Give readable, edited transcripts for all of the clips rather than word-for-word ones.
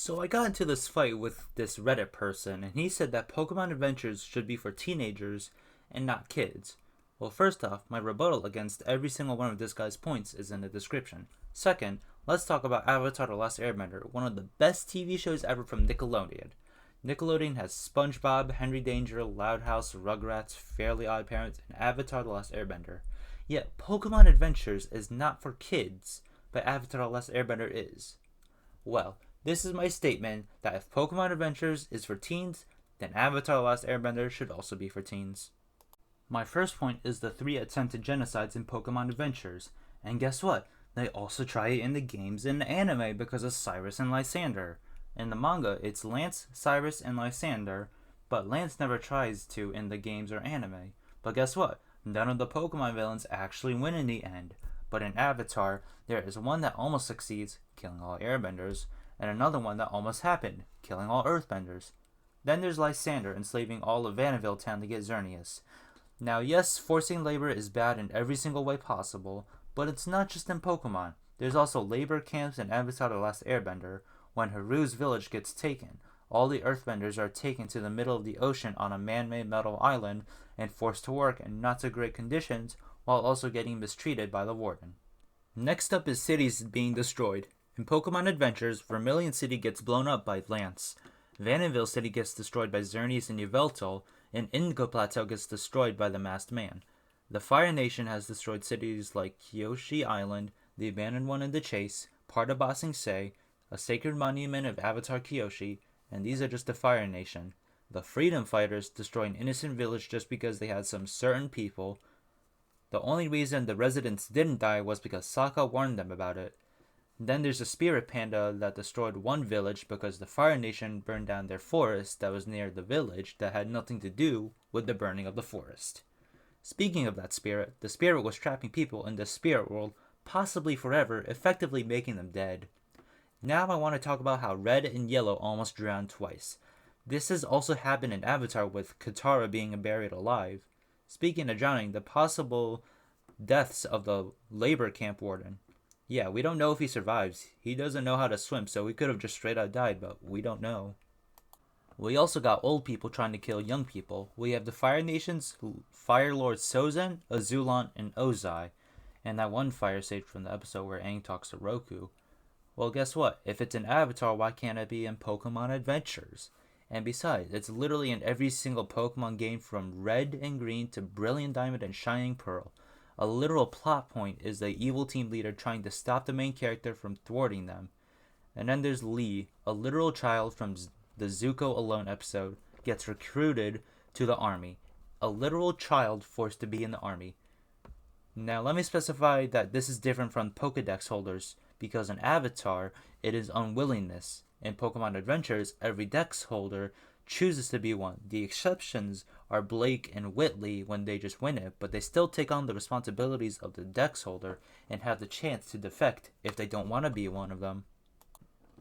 So I got into this fight with this Reddit person, and he said that Pokemon Adventures should be for teenagers and not kids. Well, first off, my rebuttal against every single one of this guy's points is in the description. Second, let's talk about Avatar: The Last Airbender, one of the best TV shows ever from Nickelodeon. Nickelodeon has SpongeBob, Henry Danger, Loud House, Rugrats, Fairly Odd Parents, and Avatar: The Last Airbender. Yet, Pokemon Adventures is not for kids, but Avatar: The Last Airbender is. Well, this is my statement that if Pokemon Adventures is for teens, then Avatar: The Last Airbender should also be for teens. My first point is the 3 attempted genocides in Pokemon Adventures. And guess what? They also try it in the games and anime because of Cyrus and Lysander. In the manga, it's Lance, Cyrus, and Lysander, but Lance never tries to in the games or anime. But guess what? None of the Pokemon villains actually win in the end. But in Avatar, there is one that almost succeeds, killing all airbenders, and another one that almost happened, killing all earthbenders. Then there's Lysander enslaving all of Vanillville town to get Xerneas. Now yes, forcing labor is bad in every single way possible, but it's not just in Pokemon. There's also labor camps in Avatar: The Last Airbender. When Haru's village gets taken, all the earthbenders are taken to the middle of the ocean on a man-made metal island and forced to work in not so great conditions while also getting mistreated by the warden. Next up is cities being destroyed. In Pokemon Adventures, Vermilion City gets blown up by Lance. Vanillville City gets destroyed by Xerneas and Yveltal, and Indigo Plateau gets destroyed by the Masked Man. The Fire Nation has destroyed cities like Kyoshi Island, the abandoned one in the Chase, part of Ba Sing Se, a sacred monument of Avatar Kyoshi, and these are just the Fire Nation. The Freedom Fighters destroy an innocent village just because they had some certain people. The only reason the residents didn't die was because Sokka warned them about it. Then there's a Spirit Panda that destroyed one village because the Fire Nation burned down their forest that was near the village that had nothing to do with the burning of the forest. Speaking of that spirit, the spirit was trapping people in the spirit world, possibly forever, effectively making them dead. Now I want to talk about how Red and Yellow almost drowned twice. This has also happened in Avatar with Katara being buried alive. Speaking of drowning, the possible deaths of the labor camp warden. Yeah, we don't know if he survives. He doesn't know how to swim, so he could have just straight out died, but we don't know. We also got old people trying to kill young people. We have the Fire Nation's Fire Lords Sozin, Azulon, and Ozai, and that one fire sage from the episode where Aang talks to Roku. Well, guess what? If it's an Avatar, why can't it be in Pokemon Adventures? And besides, it's literally in every single Pokemon game from Red and Green to Brilliant Diamond and Shining Pearl. A literal plot point is the evil team leader trying to stop the main character from thwarting them. And then there's Lee, a literal child from the Zuko Alone episode, gets recruited to the army. A literal child forced to be in the army. Now let me specify that this is different from Pokedex holders, because in Avatar, it is unwillingness. In Pokemon Adventures, every dex holder chooses to be one. The exceptions are Blake and Whitley when they just win it, but they still take on the responsibilities of the dex holder and have the chance to defect if they don't want to be one of them.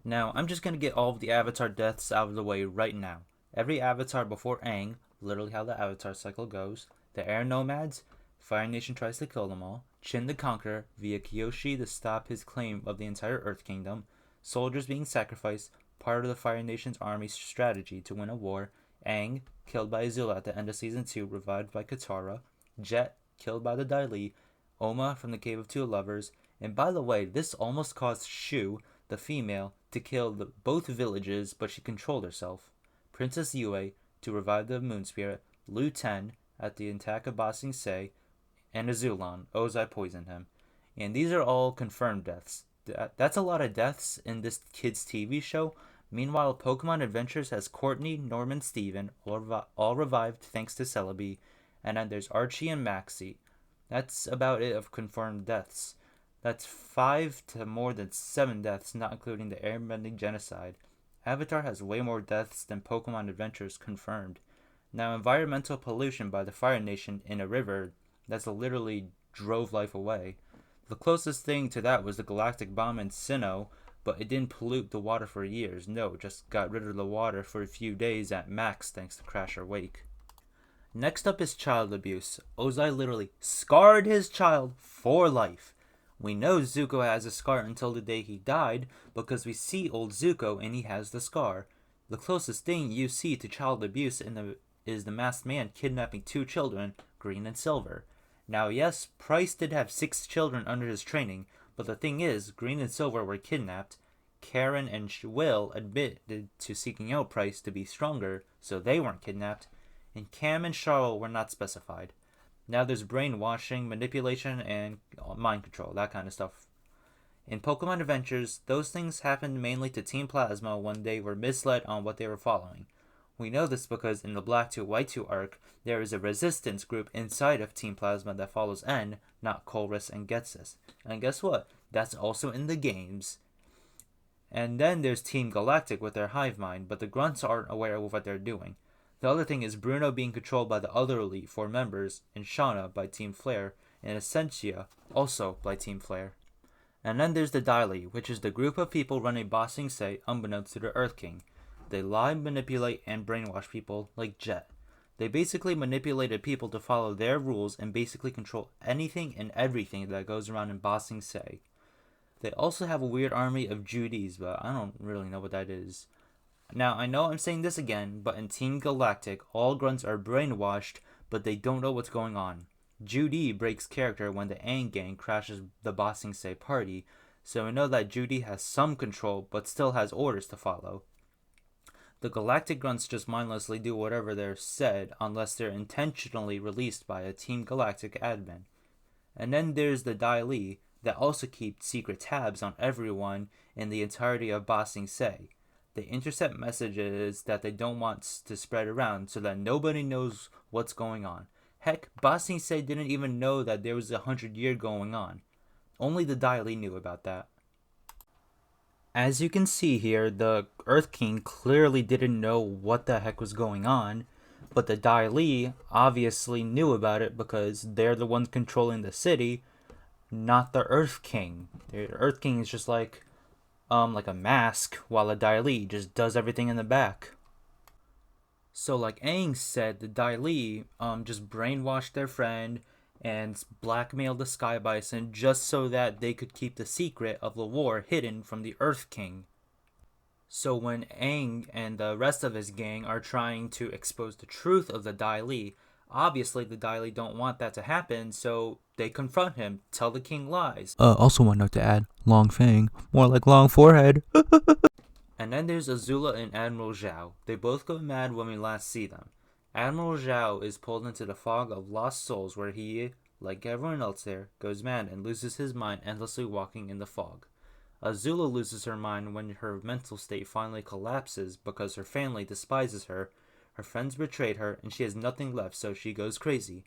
Now, I'm just going to get all of the Avatar deaths out of the way right now. Every Avatar before Aang, literally how the Avatar cycle goes, the Air Nomads, Fire Nation tries to kill them all, Chin the Conqueror via Kyoshi to stop his claim of the entire Earth Kingdom, soldiers being sacrificed, part of the Fire Nation's army's strategy to win a war, Aang, killed by Azula at the end of Season 2, revived by Katara, Jet, killed by the Dai Li, Oma from the Cave of Two Lovers, and by the way, this almost caused Shu, the female, to kill both villages, but she controlled herself, Princess Yue, to revive the Moon Spirit, Lu Ten, at the attack of Ba Sing Se, and Azulon, Ozai poisoned him. And these are all confirmed deaths. That's a lot of deaths in this kid's TV show. Meanwhile, Pokemon Adventures has Courtney, Norman, Steven, all revived thanks to Celebi. And then there's Archie and Maxie. That's about it of confirmed deaths. That's 5 to more than 7 deaths, not including the airbending genocide. Avatar has way more deaths than Pokemon Adventures confirmed. Now, environmental pollution by the Fire Nation in a river that's literally drove life away. The closest thing to that was the galactic bomb in Sinnoh, but it didn't pollute the water for years. No, it just got rid of the water for a few days at max thanks to Crasher Wake. Next up is child abuse. Ozai literally scarred his child for life. We know Zuko has a scar until the day he died because we see old Zuko and he has the scar. The closest thing you see to child abuse is the masked man kidnapping 2 children, Green and Silver. Now yes, Price did have 6 children under his training, but the thing is, Green and Silver were kidnapped. Karen and Will admitted to seeking out Price to be stronger, so they weren't kidnapped, and Cam and Charlotte were not specified. Now there's brainwashing, manipulation, and mind control, that kind of stuff. In Pokemon Adventures, those things happened mainly to Team Plasma when they were misled on what they were following. We know this because in the Black 2 White 2 arc, there is a resistance group inside of Team Plasma that follows N, not Colress and Ghetsis. And guess what? That's also in the games. And then there's Team Galactic with their hive mind, but the grunts aren't aware of what they're doing. The other thing is Bruno being controlled by the other Elite Four members, and Shauna by Team Flare, and Essentia also by Team Flare. And then there's the Daily, which is the group of people running Ba Sing Se unbeknownst to the Earth King. They lie, manipulate, and brainwash people like Jet. They basically manipulated people to follow their rules and basically control anything and everything that goes around in Ba Sing Se. They also have a weird army of Judies, but I don't really know what that is. Now, I know I'm saying this again, but in Team Galactic, all grunts are brainwashed, but they don't know what's going on. Judy breaks character when the Aang gang crashes the Ba Sing Se party, so we know that Judy has some control, but still has orders to follow. The Galactic grunts just mindlessly do whatever they're said, unless they're intentionally released by a Team Galactic admin. And then there's the Dai Li, that also keep secret tabs on everyone in the entirety of Ba Sing Se. They intercept messages that they don't want to spread around so that nobody knows what's going on. Heck, Ba Sing Se didn't even know that there was 100-year going on. Only the Dai Li knew about that. As you can see here, the Earth King clearly didn't know what the heck was going on, but the Dai Li obviously knew about it because they're the ones controlling the city, not the Earth King. The Earth King is just like a mask, while a Dai Li just does everything in the back. So like Aang said, the Dai Li just brainwashed their friend and blackmailed the Sky Bison just so that they could keep the secret of the war hidden from the Earth King. So when Aang and the rest of his gang are trying to expose the truth of the Dai Li, obviously the Dai Li don't want that to happen, so they confront him, tell the king lies. Also one note to add, long fang, more like long forehead. And then there's Azula and Admiral Zhao. They both go mad when we last see them. Admiral Zhao is pulled into the fog of lost souls where he, like everyone else there, goes mad and loses his mind endlessly walking in the fog. Azula loses her mind when her mental state finally collapses because her family despises her, her friends betrayed her, and she has nothing left, so she goes crazy.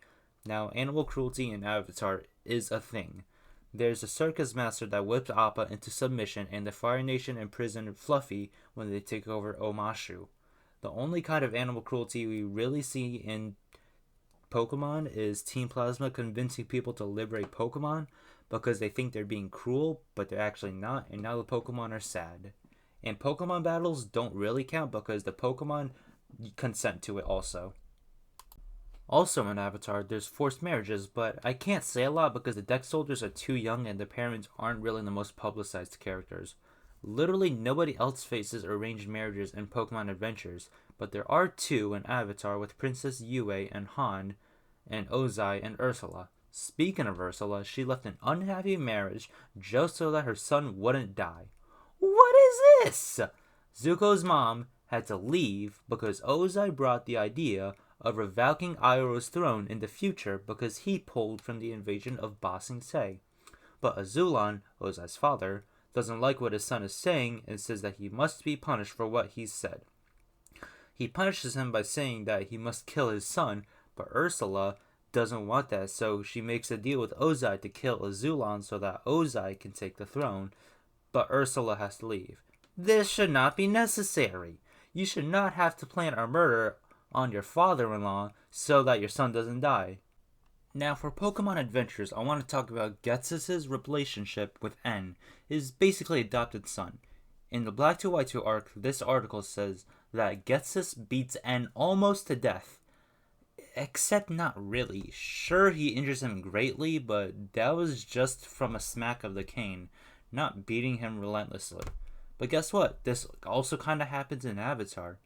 Now, animal cruelty in Avatar is a thing. There's a circus master that whips Appa into submission, and the Fire Nation imprison Fluffy when they take over Omashu. The only kind of animal cruelty we really see in Pokemon is Team Plasma convincing people to liberate Pokemon because they think they're being cruel, but they're actually not, and now the Pokemon are sad. And Pokemon battles don't really count because the Pokemon consent to it also. Also in Avatar, there's forced marriages, but I can't say a lot because the Dex soldiers are too young and their parents aren't really the most publicized characters. Literally nobody else faces arranged marriages in Pokemon Adventures, but there are 2 in Avatar with Princess Yue and Han, and Ozai and Ursula. Speaking of Ursula, she left an unhappy marriage just so that her son wouldn't die. What is this? Zuko's mom had to leave because Ozai brought the idea of revoking Iroh's throne in the future because he pulled from the invasion of Ba Sing Se. But Azulon, Ozai's father, doesn't like what his son is saying and says that he must be punished for what he's said. He punishes him by saying that he must kill his son, but Ursula doesn't want that, so she makes a deal with Ozai to kill Azulon so that Ozai can take the throne, but Ursula has to leave. This should not be necessary. You should not have to plan a murder on your father-in-law so that your son doesn't die. Now for Pokemon Adventures, I want to talk about Ghetsis' relationship with N, his basically adopted son. In the Black 2 White 2 arc, this article says that Ghetsis beats N almost to death. Except not really. Sure, he injures him greatly, but that was just from a smack of the cane, not beating him relentlessly. But guess what? This also kind of happens in Avatar.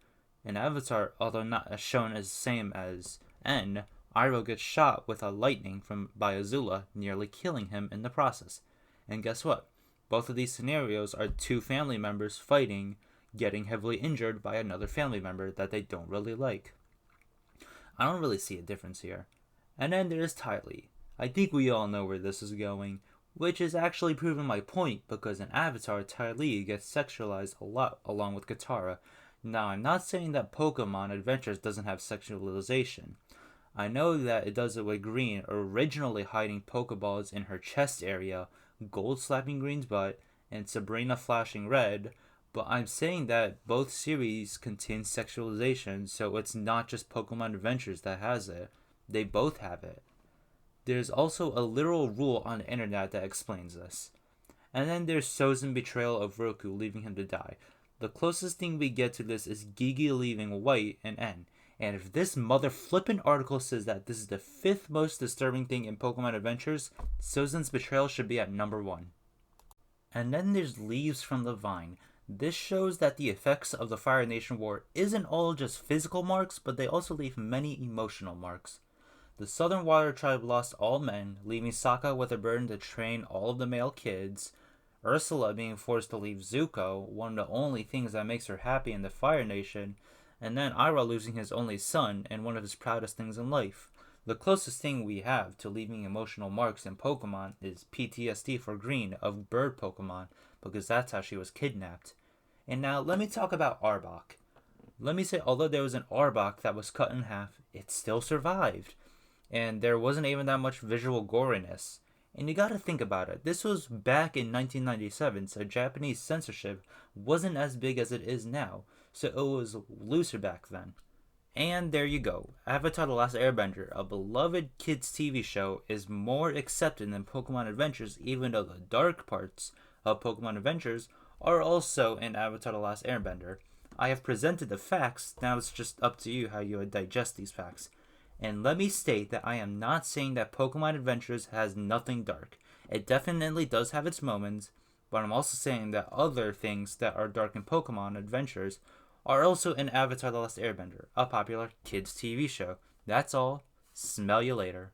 In Avatar, although not as shown as the same as N, Iroh gets shot with a lightning by Azula, nearly killing him in the process. And guess what? Both of these scenarios are two family members fighting, getting heavily injured by another family member that they don't really like. I don't really see a difference here. And then there's Ty Lee. I think we all know where this is going, which is actually proving my point because in Avatar, Ty Lee gets sexualized a lot along with Katara. Now, I'm not saying that Pokemon Adventures doesn't have sexualization. I know that it does it with Green originally hiding Pokeballs in her chest area, Gold slapping Green's butt, and Sabrina flashing red, but I'm saying that both series contain sexualization, so it's not just Pokemon Adventures that has it. They both have it. There's also a literal rule on the internet that explains this. And then there's Sozin's betrayal of Roku, leaving him to die. The closest thing we get to this is Gigi leaving White and N. And if this mother flippin' article says that this is the 5th most disturbing thing in Pokemon Adventures, Sozin's betrayal should be at number 1. And then there's Leaves from the Vine. This shows that the effects of the Fire Nation War isn't all just physical marks, but they also leave many emotional marks. The Southern Water Tribe lost all men, leaving Sokka with a burden to train all of the male kids, Ursula being forced to leave Zuko, one of the only things that makes her happy in the Fire Nation, and then Iroh losing his only son and one of his proudest things in life. The closest thing we have to leaving emotional marks in Pokemon is PTSD for Green of Bird Pokemon, because that's how she was kidnapped. And now let me talk about Arbok. Let me say, although there was an Arbok that was cut in half, it still survived. And there wasn't even that much visual goriness. And you gotta think about it. This was back in 1997, so Japanese censorship wasn't as big as it is now. So it was looser back then. And there you go. Avatar The Last Airbender, a beloved kids TV show, is more accepted than Pokemon Adventures, even though the dark parts of Pokemon Adventures are also in Avatar The Last Airbender. I have presented the facts, now it's just up to you how you would digest these facts. And let me state that I am not saying that Pokemon Adventures has nothing dark. It definitely does have its moments, but I'm also saying that other things that are dark in Pokemon Adventures are also in Avatar The Last Airbender, a popular kids TV show. That's all. Smell you later.